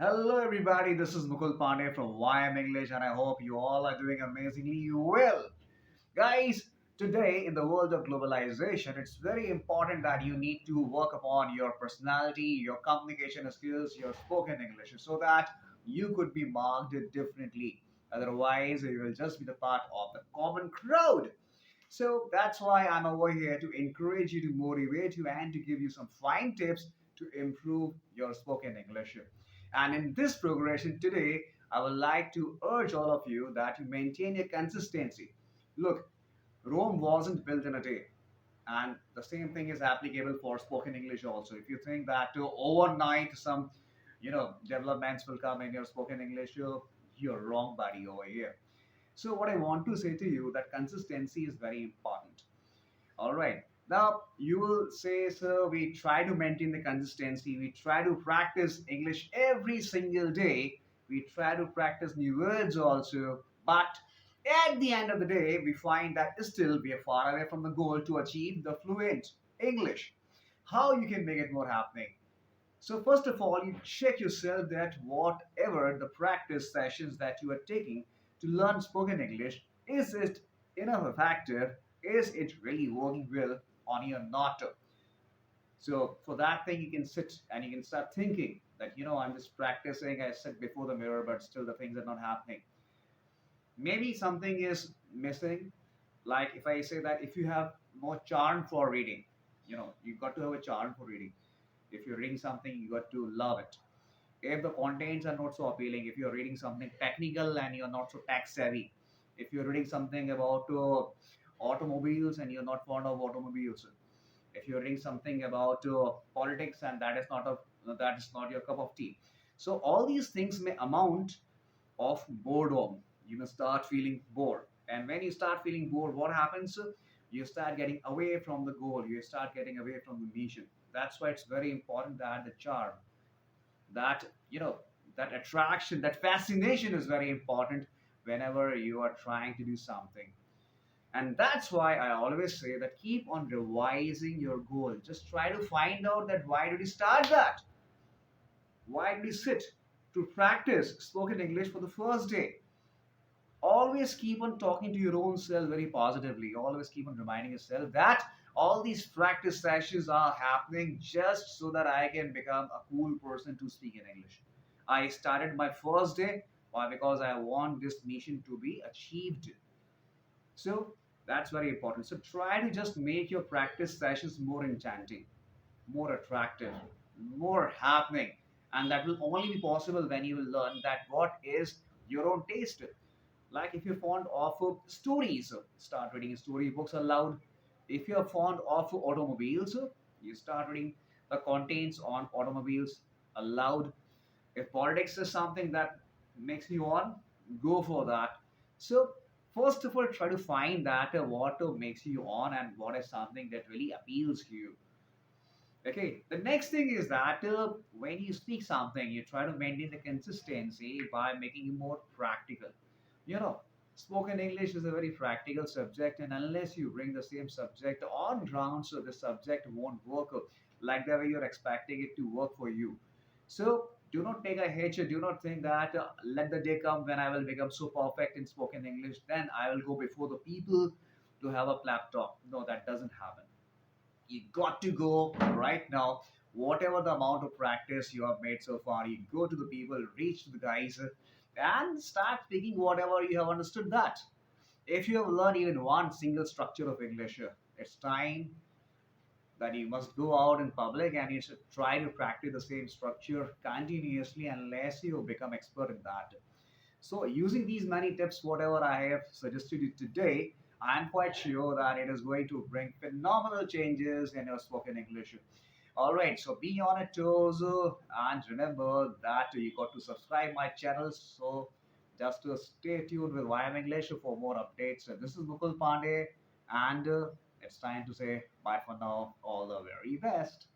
Hello, everybody. This is Mukul Pandey from YM English, and I hope you all are doing amazingly well. Guys, today in the world of globalization, it's very important that you need to work upon your personality, your communication skills, your spoken English, so that you could be marked differently. Otherwise, you will just be the part of the common crowd. So that's why I'm over here to encourage you, to motivate you, and to give you some fine tips to improve your spoken English. And in this progression today, I would like to urge all of you that you maintain a consistency. Look, Rome wasn't built in a day. And the same thing is applicable for spoken English also. If you think that overnight some, developments will come in your spoken English, you're wrong, buddy, over here. So what I want to say to you that consistency is very important. All right. Now you will say, sir, we try to maintain the consistency. We try to practice English every single day. We try to practice new words also. But at the end of the day, we find that still we are far away from the goal to achieve the fluent English. How you can make it more happening? So first of all, you check yourself that whatever the practice sessions that you are taking to learn spoken English, is it enough effective? Is it really working well on you or not? So for that thing, you can sit and you can start thinking that, I'm just practicing. I sit before the mirror, but still the things are not happening. Maybe something is missing. Like if I say that if you have more charm for reading, you've got to have a charm for reading. If you're reading something, you got to love it. If the contents are not so appealing, if you're reading something technical and you're not so tech savvy, if you're reading something about automobiles and you're not fond of automobiles, if you're reading something about politics and that is not your cup of tea, so all these things may amount of boredom. You may start feeling bored, and when you start feeling bored, what happens? You start getting away from the goal. You start getting away from the mission. That's why it's very important that the charm, that that attraction, that fascination is very important whenever you are trying to do something. And that's why I always say that keep on revising your goal. Just try to find out that why did you start that, why did you sit to practice spoken English for the first day. Always keep on talking to your own self very positively. Always keep on reminding yourself that all these practice sessions are happening just so that I can become a cool person to speak in English. I started my first day. Why? Because I want this mission to be achieved. So that's very important. So try to just make your practice sessions more enchanting, more attractive, more happening. And that will only be possible when you will learn that what is your own taste. Like if you're fond of stories, start reading storybooks aloud. If you're fond of automobiles, you start reading the contents on automobiles aloud. If politics is something that makes you on, go for that. So first of all, try to find that what makes you on and what is something that really appeals to you. Okay, the next thing is that when you speak something, you try to maintain the consistency by making it more practical. You know, spoken English is a very practical subject, and unless you bring the same subject on ground, so the subject won't work like the way you're expecting it to work for you. So do not take a hitch. Do not think that let the day come when I will become so perfect in spoken English, then I will go before the people to have a laptop. No, that doesn't happen. You got to go right now. Whatever the amount of practice you have made so far, you go to the people, reach to the guys, and start speaking whatever you have understood that. If you have learned even one single structure of English, it's time that you must go out in public and you should try to practice the same structure continuously unless you become expert in that. So, using these many tips, whatever I have suggested you today, I'm quite sure that it is going to bring phenomenal changes in your spoken English. All right, so be on it, toes, and remember that you got to subscribe my channel. So, just stay tuned with YM English for more updates. So this is Mukul Pandey, and it's time to say bye for now. All the very best.